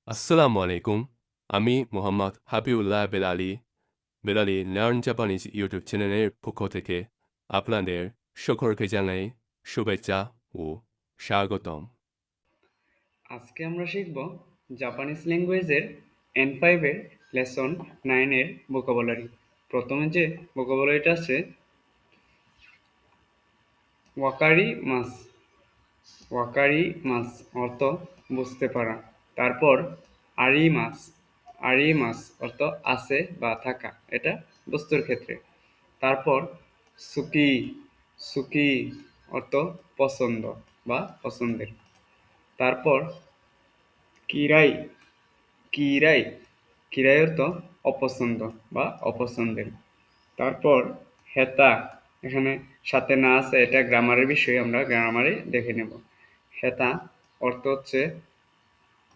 আসসালামু আলাইকুম। আমি Mohammad Habibullah Belali learn Japanese YouTube চ্যানেলের পক্ষ থেকে আপনাদের সকলকে জানাই শুভেচ্ছা ও স্বাগতম। আজকে আমরা শিখব জাপানিজ ল্যাঙ্গুয়েজের N5 এর লেসন 9 এর ভোকাবুলারি। প্রথমে যে ভোকাবুলারিটা আছে ওয়াকারি মাস। ওয়াকারি মাস অর্থ বুঝতে পারা। তারপর আরি মাস। আরি মাস অর্থ আছে বা থাকা, এটা বস্তুর ক্ষেত্রে। তারপর সুকি। সুকি অর্থ পছন্দ বা পছন্দের। তারপর কিরাই। কিরাই। কিরাই অর্থ অপছন্দ বা অপছন্দের। তারপর হেতা, এখানে সাথে না আছে, এটা গ্রামারের বিষয়, আমরা গ্রামারে দেখে নেব। হেতা অর্থ হচ্ছে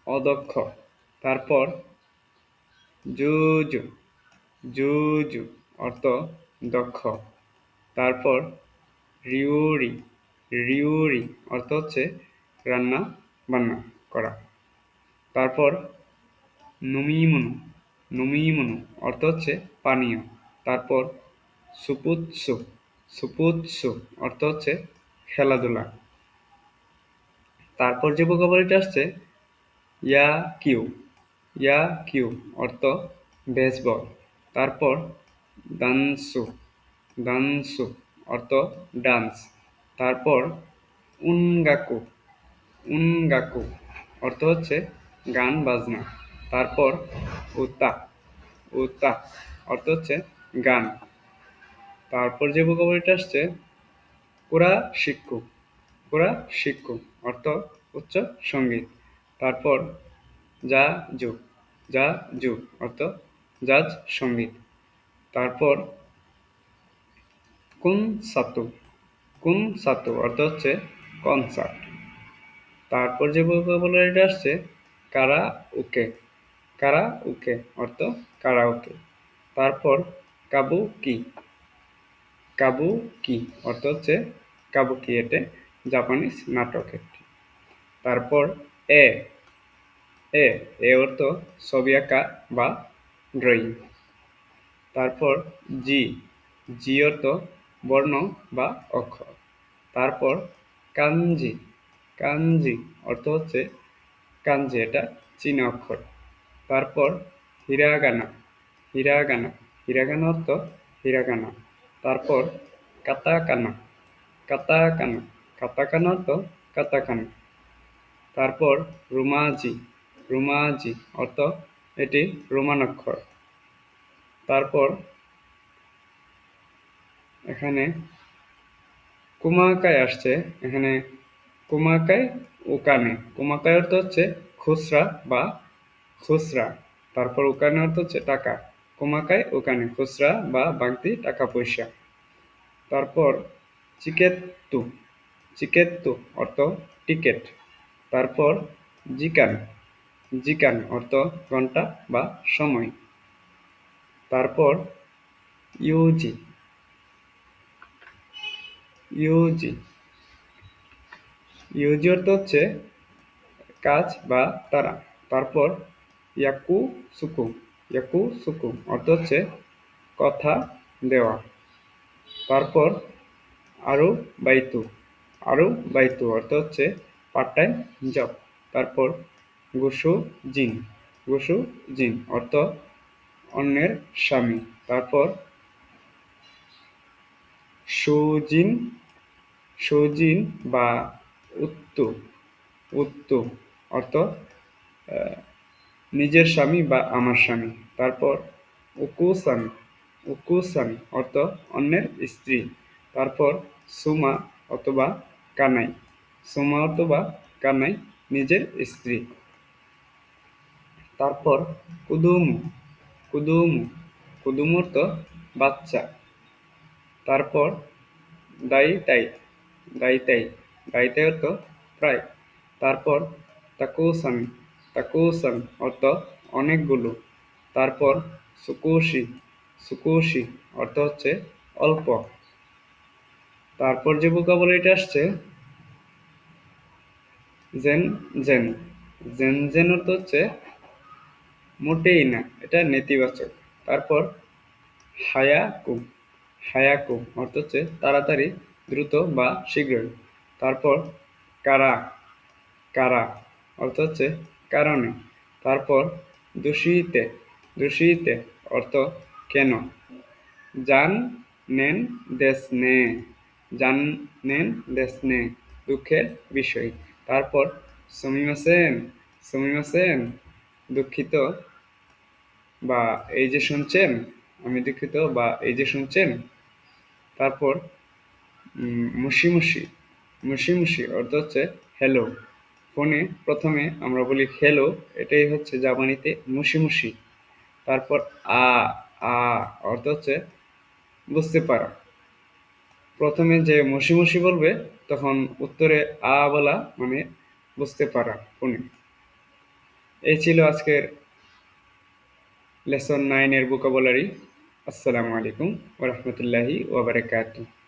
অদক্ষ। তারপর জুজু। জুজু অর্থ দক্ষ। তারপর রিউরি। রিউরি অর্থ হচ্ছে রান্না বান্না করা। তারপর নুমিমুনু। নুমিমুনু অর্থ হচ্ছে পানীয়। তারপর সুপুৎসু। সুপুৎসু অর্থ হচ্ছে খেলাধুলা। তারপর যে ভোকাবুলারিটা আসছে ইয়া কিউ। ইয়া কিউ অর্থ বেসবল। তারপর দানসু। দানসু অর্থ ডান্স। তারপর উনগাকু। উনগাকু অর্থ হচ্ছে গান বাজনা। তারপর উতা। উতা অর্থ হচ্ছে গান। তারপর যে ভোকাবুলারিটা আসছে কুরা শিক্ষু। কুরা শিক্ষু অর্থ উচ্চ সঙ্গীত। তারপর যা জু। যা জু অর্থ জাজ সঙ্গীত। তারপর কুন সাতু। কুন সাতু অর্থ হচ্ছে কনসার্ট। তারপর যে ভোকাবুলারিটা আসছে কারা উকে। কারা উকে অর্থ কারাওকে। তারপর কাবুকি। কাবুকি অর্থ হচ্ছে কাবুকি, এতে জাপানিজ নাটক একটি। তারপর এ। এ এ অর্থ ছবি আঁকা বা ড্রয়িং। তারপর জি। জি অর্থ বর্ণ বা অক্ষর। তারপর কানজি। কানজি অর্থ হচ্ছে কাঞ্জি, এটা চীনা অক্ষর। তারপর হিরাগানা। হিরাগানা। হিরাগানা অর্থ হিরাগানা। তারপর কাতাকানা। কাতাকানা। কাতাকানা অর্থ কাতাকানা। তারপর রুমাজি। রুমাজি অর্থ এটি রোমান অক্ষর। তারপর এখানে কুমাকায় আসছে। এখানে কুমাকায় উকানে। কুমাকায় অর্থ হচ্ছে খুচরা বা খুচরা। তারপর উকানে অর্থ হচ্ছে টাকা। কুমাকায় উকানে খুচরা বা বাড়তি টাকা পয়সা। তারপর চিকেত্তু। চিকেত্তু অর্থ টিকেট। তারপর জিকান। জিকান অর্থ ঘন্টা বা সময়। তারপর ইউজি। ইউজি। ইউজি অর্থ হচ্ছে কাজ বা তারা। তারপর ইয়াকু সুকু। ইয়াকু সুকু অর্থ হচ্ছে কথা দেওয়া। তারপর আরু বাইতু। আরু বাইতু অর্থ হচ্ছে পার্ট টাইম জব। তারপর গুসু জিন। গুসু জিন অর্থ অন্যের স্বামী। তারপর সুজিন। সুজিন বা উত্তু। উত্তু অর্থ নিজের স্বামী বা আমার স্বামী। তারপর উকুসান। উকুসান অর্থ অন্যের স্ত্রী। তারপর সুমা অথবা কানাই। সুমা অথবা কানাই নিজের স্ত্রী। তারপর কুদুমু। কুদুমু। কুদুমু অর্থ বাচ্চা। তারপর দাইতাই। দাইতাই। দাইতাই অর্থ প্রায়। তারপর তাকুসান। তাকুসান অর্থ অনেকগুলো। তারপর সুকুশি। সুকুশি অর্থ হচ্ছে অল্প। তারপর যে ভোকাবুলারিটা আসছে জেন জেন। জেন জেন অর্থ হচ্ছে মোটেই না, এটা নেতিবাচক। তারপর হায়াকু, হায়াকু অর্থ হচ্ছে তাড়াতাড়ি, দ্রুত বা শীঘ্রই। তারপর কারা, কারা অর্থ হচ্ছে কারণে। তারপর দুশিতে, দুশিতে অর্থ কেন। জান নেন দেশ নে, জান নেন দেশ নে দুঃখের বিষয়। তারপর সমিমাসেন, সমিমাসেন দুঃখিত বা এই যে শুনছেন, আমি দুঃখিত বা এই যে শুনছেন। তারপর মুশিমুশি, মুশিমুশি অর্থ হচ্ছে হ্যালো। ফোনে প্রথমে আমরা বলি হ্যালো, এটাই হচ্ছে জাপানিতে মুশিমুশি। তারপর আ, আ অর্থ হচ্ছে বুঝতে পারা। প্রথমে যে মুশিমুশি বলবে তখন উত্তরে আ বলা মানে বুঝতে পারা ফোনে। এই ছিল আজকের লেসন 9 এর ভোকাবুলারি। আসসালামু আলাইকুম ওয়া রাহমাতুল্লাহি ওয়া বারাকাতুহু।